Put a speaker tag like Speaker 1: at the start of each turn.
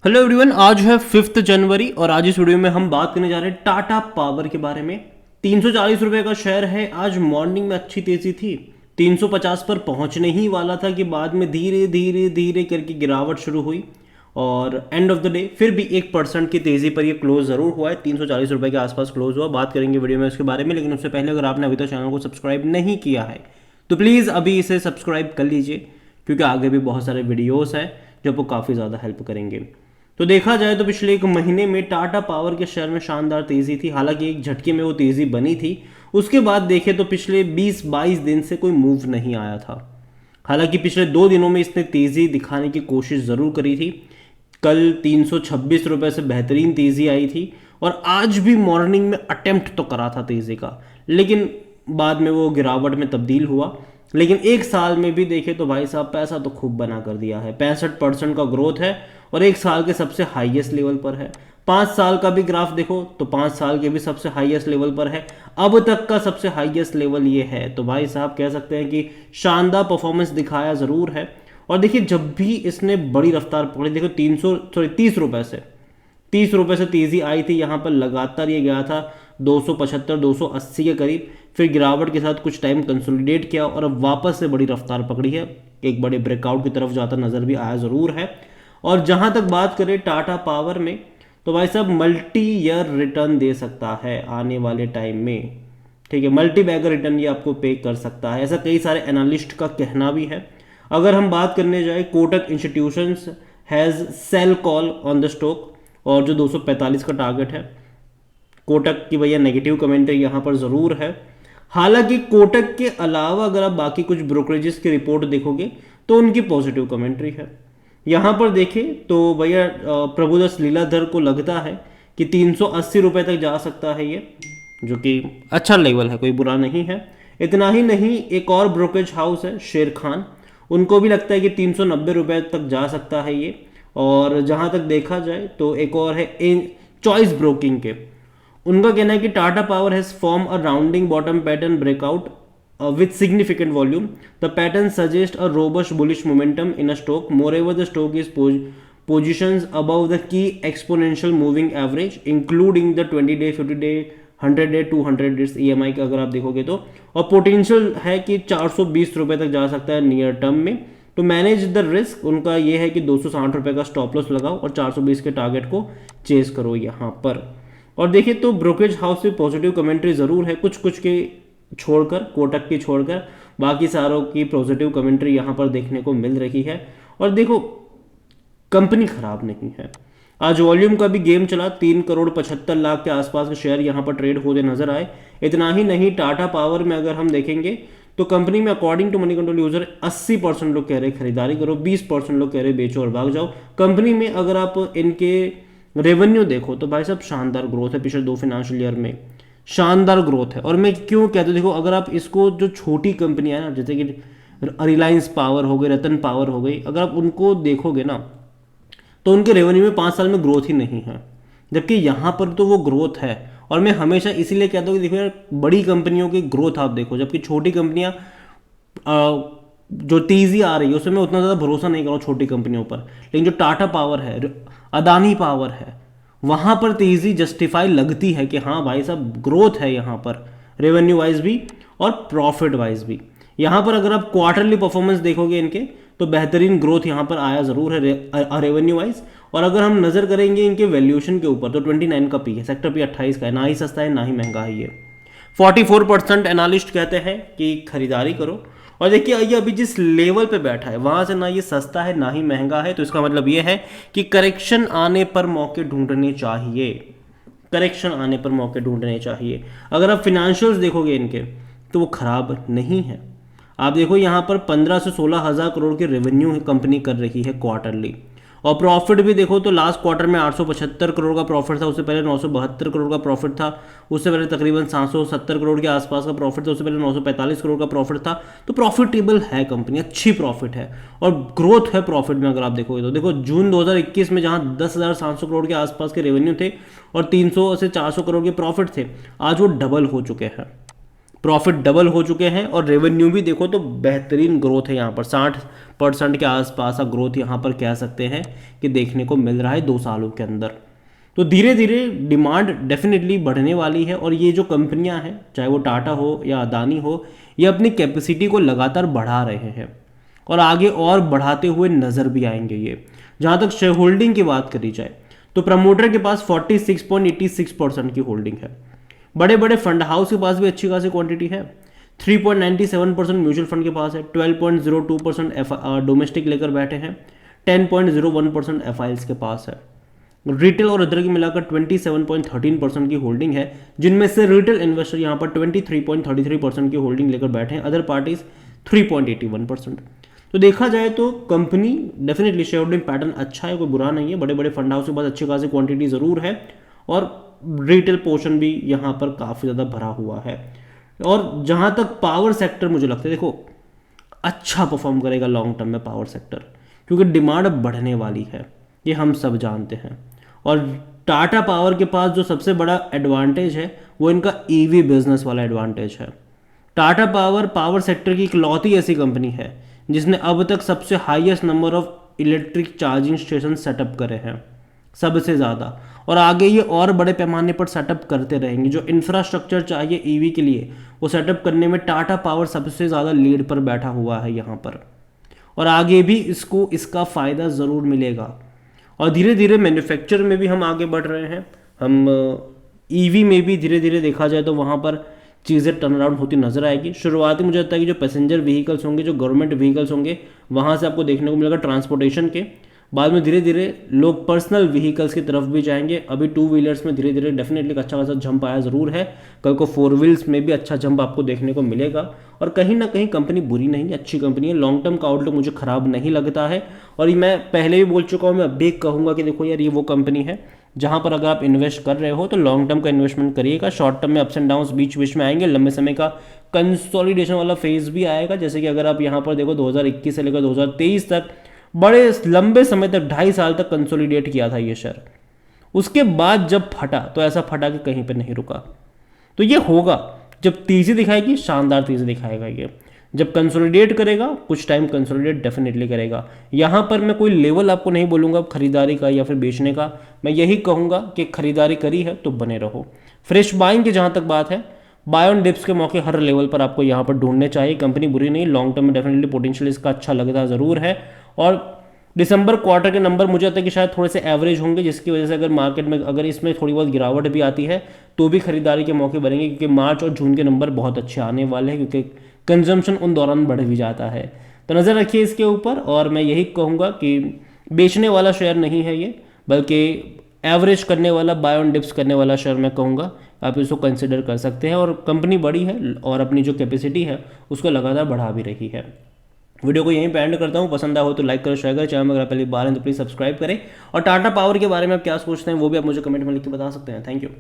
Speaker 1: Hello everyone, आज है 5 जनवरी और आज इस वीडियो में हम बात करने जा रहे हैं टाटा पावर के बारे में। 340 रुपये का शेयर है। आज मॉर्निंग में अच्छी तेजी थी, 350 पर पहुंचने ही वाला था कि बाद में धीरे धीरे धीरे करके गिरावट शुरू हुई और एंड ऑफ द डे फिर भी 1% की तेज़ी पर ये क्लोज ज़रूर हुआ है। 340 रुपये के आसपास क्लोज हुआ। बात करेंगे वीडियो में उसके बारे में, लेकिन उससे पहले अगर आपने अभी तक चैनल को सब्सक्राइब नहीं किया है तो प्लीज़ अभी इसे सब्सक्राइब कर लीजिए, क्योंकि आगे भी बहुत सारे वीडियोस हैं जो आपको काफ़ी ज़्यादा हेल्प करेंगे। तो देखा जाए तो पिछले एक महीने में टाटा पावर के शेयर में शानदार तेजी थी। हालांकि एक झटके में वो तेजी बनी थी, उसके बाद देखें तो पिछले 20-22 दिन से कोई मूव नहीं आया था। हालांकि पिछले 2 दिनों में इसने तेजी दिखाने की कोशिश जरूर करी थी। कल 326 रुपए से बेहतरीन तेजी आई थी और आज भी मॉर्निंग में अटेम्प्ट तो करा था तेजी का, लेकिन बाद में वो गिरावट में तब्दील हुआ। लेकिन एक साल में भी देखे तो भाई साहब पैसा तो खूब बना कर दिया है। 65% का ग्रोथ है और एक साल के सबसे हाईएस्ट लेवल पर है। 5 साल का भी ग्राफ देखो तो 5 साल के भी सबसे हाईएस्ट लेवल पर है। अब तक का सबसे हाईएस्ट लेवल ये है। तो भाई साहब कह सकते हैं कि शानदार परफॉर्मेंस दिखाया ज़रूर है। और देखिए, जब भी इसने बड़ी रफ्तार पकड़ी, देखो 30 रुपए से 30 रुपए से तेजी आई थी। यहाँ पर लगातार ये गया था 275-280 के करीब, फिर गिरावट के साथ कुछ टाइम कंसोलिडेट किया और अब वापस से बड़ी रफ्तार पकड़ी है। एक बड़े ब्रेकआउट की तरफ जाता नजर भी आया ज़रूर है। और जहां तक बात करें टाटा पावर में, तो भाई साहब मल्टी ईयर रिटर्न दे सकता है आने वाले टाइम में। ठीक है, मल्टी बैगर रिटर्न ये आपको पे कर सकता है, ऐसा कई सारे एनालिस्ट का कहना भी है। अगर हम बात करने जाए, Kotak institutions has sell call on the stock, और जो 245 का टारगेट है कोटक की, भैया नेगेटिव कमेंट्री यहाँ पर ज़रूर है। हालांकि कोटक के अलावा अगर आप बाकी कुछ ब्रोकरेजेस की रिपोर्ट देखोगे तो उनकी पॉजिटिव कमेंट्री है। यहाँ पर देखें तो भैया प्रभुदास लीलाधर को लगता है कि 380 रुपये तक जा सकता है ये, जो कि अच्छा लेवल है, कोई बुरा नहीं है। इतना ही नहीं, एक और ब्रोकरेज हाउस है शेर खान, उनको भी लगता है कि 390 रुपये तक जा सकता है ये। और जहाँ तक देखा जाए तो एक और है चॉइस ब्रोकिंग के, उनका कहना है कि Tata power has form a rounding bottom pattern breakout with significant volume. The pattern suggests a robust bullish momentum in a stock. Moreover, the stock is positions above the key exponential moving average, including the 20-day, 50-day, 100-day, 200 days EMI का अगर आप देखोगे तो, और potential है कि 420 रुपये तक जा सकता है नियर टर्म में। तो मैनेज द रिस्क उनका ये है कि 260 रुपये का स्टॉप लॉस लगाओ और 420 के टारगेट को चेस करो यहाँ पर। और देखिए तो ब्रोकरेज हाउस में पॉजिटिव कमेंट्री ज़रूर है, कुछ कुछ के छोड़कर, कोटक की छोड़कर बाकी सारों की पॉजिटिव कमेंट्री यहाँ पर देखने को मिल रही है। और देखो, कंपनी खराब नहीं है। आज वॉल्यूम का भी गेम चला, 3,75,00,000 के आसपास के शेयर यहाँ पर ट्रेड होते नजर आए। इतना ही नहीं, टाटा पावर में अगर हम देखेंगे तो कंपनी में according to Moneycontrol user 80% लोग कह रहे खरीदारी करो, 20% लोग कह रहे बेचो और भाग जाओ। कंपनी में अगर आप इनके रेवेन्यू देखो तो भाई साहब शानदार ग्रोथ है, पिछले 2 फाइनेंशियल ईयर में शानदार ग्रोथ है। और मैं क्यों कहता हूँ, देखो अगर आप इसको, जो छोटी कंपनियां है ना, जैसे कि रिलायंस पावर हो गई, रतन पावर हो गई, अगर आप उनको देखोगे ना तो उनके रेवेन्यू में 5 साल में ग्रोथ ही नहीं है, जबकि यहाँ पर तो वो ग्रोथ है। और मैं हमेशा इसीलिए कहता हूँ कि देखो यार, बड़ी कंपनियों की ग्रोथ आप देखो, जबकि छोटी कंपनियां जो तेजी आ रही है उसमें मैं उतना ज़्यादा भरोसा नहीं कर रहा हूँ छोटी कंपनियों पर। लेकिन जो टाटा पावर है, अदानी पावर है, वहाँ पर तेज़ी जस्टिफाई लगती है कि हाँ भाई साहब ग्रोथ है यहाँ पर, रेवेन्यू वाइज भी और प्रॉफिट वाइज भी। यहाँ पर अगर आप क्वार्टरली परफॉर्मेंस देखोगे इनके तो बेहतरीन ग्रोथ यहाँ पर आया ज़रूर है रेवेन्यू वाइज। और अगर हम नज़र करेंगे इनके वैल्यूएशन के ऊपर तो 29 का पी है, सेक्टर पी 28 का है, ना ही सस्ता है ना ही महंगा है ये। 44% एनालिस्ट कहते हैं कि खरीदारी करो। और देखिए ये अभी जिस लेवल पे बैठा है वहां से ना ये सस्ता है ना ही महंगा है, तो इसका मतलब ये है कि करेक्शन आने पर मौके ढूंढने चाहिए, करेक्शन आने पर मौके ढूंढने चाहिए। अगर आप फिनेंशियल्स देखोगे इनके तो वो खराब नहीं है। आप देखो यहाँ पर 15 से 16 हज़ार करोड़ की रेवेन्यू कंपनी कर रही है क्वार्टरली, और प्रॉफिट भी देखो तो लास्ट क्वार्टर में 875 करोड़ का प्रॉफिट था, उससे पहले 972 करोड़ का प्रॉफिट था, उससे पहले तकरीबन 770 करोड़ के आसपास का प्रॉफिट था, उससे पहले 945 करोड़ का प्रॉफिट था। तो प्रॉफिटेबल है कंपनी, अच्छी प्रॉफिट है और ग्रोथ है प्रॉफिट में। अगर आप देखोगे तो देखो जून 2021 में जहां 10,700 करोड़ के आसपास के रेवेन्यू थे और 300 से 400 करोड़ के प्रॉफिट थे, आज वो डबल हो चुके हैं। प्रॉफिट डबल हो चुके हैं और रेवेन्यू भी देखो तो बेहतरीन ग्रोथ है, यहाँ पर 60% के आसपास का ग्रोथ यहाँ पर कह सकते हैं कि देखने को मिल रहा है 2 सालों के अंदर। तो धीरे धीरे डिमांड डेफिनेटली बढ़ने वाली है और ये जो कंपनियां हैं, चाहे वो टाटा हो या अदानी हो, ये अपनी कैपेसिटी को लगातार बढ़ा रहे हैं और आगे और बढ़ाते हुए नज़र भी आएंगे ये। जहाँ तक शेयर होल्डिंग की बात करी जाए तो प्रमोटर के पास 46.86% की होल्डिंग है। बड़े बड़े फंड हाउस के पास भी अच्छी खासी क्वांटिटी है। 3.97% म्यूचुअल फंड के पास है, 12.02% डोमेस्टिक लेकर बैठे हैं, 10.01% एफआईएल्स के पास है। रिटेल और अदर की मिलाकर 27.13% की होल्डिंग है, जिनमें से रिटेल इन्वेस्टर यहाँ पर 23.33% की होल्डिंग लेकर बैठे हैं, अदर पार्टीज 3.81%। तो देखा जाए तो company definitely share holding pattern अच्छा है, कोई बुरा नहीं है। बड़े बड़े फंड हाउस के पास अच्छी खासी क्वांटिटी ज़रूर है और रिटेल पोर्शन भी यहाँ पर काफ़ी ज़्यादा भरा हुआ है। और जहाँ तक पावर सेक्टर मुझे लगता है देखो अच्छा परफॉर्म करेगा लॉन्ग टर्म में पावर सेक्टर, क्योंकि डिमांड बढ़ने वाली है, ये हम सब जानते हैं। और टाटा पावर के पास जो सबसे बड़ा एडवांटेज है वो इनका ईवी बिजनेस वाला एडवांटेज है। टाटा पावर पावर सेक्टर की इकलौती ऐसी कंपनी है जिसने अब तक सबसे highest number of electric charging station setup करे हैं, सबसे ज़्यादा, और आगे ये और बड़े पैमाने पर सेटअप करते रहेंगे। जो इंफ्रास्ट्रक्चर चाहिए ईवी के लिए वो सेटअप करने में टाटा पावर सबसे ज़्यादा लीड पर बैठा हुआ है यहाँ पर, और आगे भी इसको इसका फ़ायदा ज़रूर मिलेगा। और धीरे धीरे मैन्युफैक्चर में भी हम आगे बढ़ रहे हैं। हम ईवी में भी धीरे धीरे देखा जाए तो वहाँ पर चीज़ें टर्न अराउंड होती नजर आएगी। शुरुआती मुझे लगता है कि जो पैसेंजर व्हीकल्स होंगे, जो गवर्नमेंट व्हीकल्स होंगे, वहाँ से आपको देखने को मिलेगा ट्रांसपोर्टेशन के। बाद में धीरे धीरे लोग पर्सनल व्हीकल्स की तरफ भी जाएंगे। अभी 2 व्हीलर्स में धीरे धीरे डेफिनेटली अच्छा खासा जंप आया ज़रूर है, कल को 4 व्हील्स में भी अच्छा जंप आपको देखने को मिलेगा। और कहीं ना कहीं कंपनी बुरी नहीं है, अच्छी कंपनी है। लॉन्ग टर्म का आउटलुक मुझे खराब नहीं लगता है और मैं पहले भी बोल चुका हूँ, मैं अब भी कहूँगा कि देखो यार ये वो कंपनी है जहाँ पर अगर आप इन्वेस्ट कर रहे हो तो लॉन्ग टर्म का इन्वेस्टमेंट करिएगा। शॉर्ट टर्म में अप्स एंड डाउन्स बीच बीच में आएंगे, लंबे समय का कंसोलिडेशन वाला फेज भी आएगा। जैसे कि अगर आप यहाँ पर देखो 2021 से लेकर 2023 तक बड़े लंबे समय तक 2.5 साल तक कंसोलिडेट किया था ये शेयर। उसके बाद जब फटा तो ऐसा फटा कि कहीं पर नहीं रुका। तो ये होगा, जब तेजी दिखाएगी शानदार तेजी दिखाएगा ये। जब कंसोलिडेट करेगा कुछ टाइम कंसोलिडेट डेफिनेटली करेगा। यहाँ पर मैं कोई लेवल आपको नहीं बोलूँगा खरीदारी का या फिर बेचने का, मैं यही कहूँगा कि खरीदारी करी है तो बने रहो। फ्रेश बाइंग की जहाँ तक बात है, बाय ऑन डिप्स के मौके हर लेवल पर आपको यहाँ पर ढूंढने चाहिए। कंपनी बुरी नहीं, लॉन्ग टर्म में डेफिनेटली पोटेंशियल इसका अच्छा लगता ज़रूर है। और दिसंबर क्वार्टर के नंबर मुझे लगता है कि शायद थोड़े से एवरेज होंगे, जिसकी वजह से अगर मार्केट में अगर इसमें थोड़ी बहुत गिरावट भी आती है तो भी खरीदारी के मौके बनेंगे, क्योंकि मार्च और जून के नंबर बहुत अच्छे आने वाले हैं, क्योंकि कंजम्पशन उन दौरान बढ़ भी जाता है। तो नज़र रखिए इसके ऊपर। और मैं यही कहूँगा कि बेचने वाला शेयर नहीं है ये, बल्कि एवरेज करने वाला, बाय ऑन डिप्स करने वाला शेयर मैं कहूँगा, आप इसको कंसिडर कर सकते हैं। और कंपनी बड़ी है और अपनी जो कैपेसिटी है उसको लगातार बढ़ा भी रही है। वीडियो को यहीं पे एंड करता हूँ। पसंद आया हो तो लाइक करो, शेयर करो। चैनल में अगर पहली बार हैं तो प्लीज़ सब्सक्राइब करें। और टाटा पावर के बारे में आप क्या सोचते हैं वो भी आप मुझे कमेंट में लिख के बता सकते हैं। Thank you.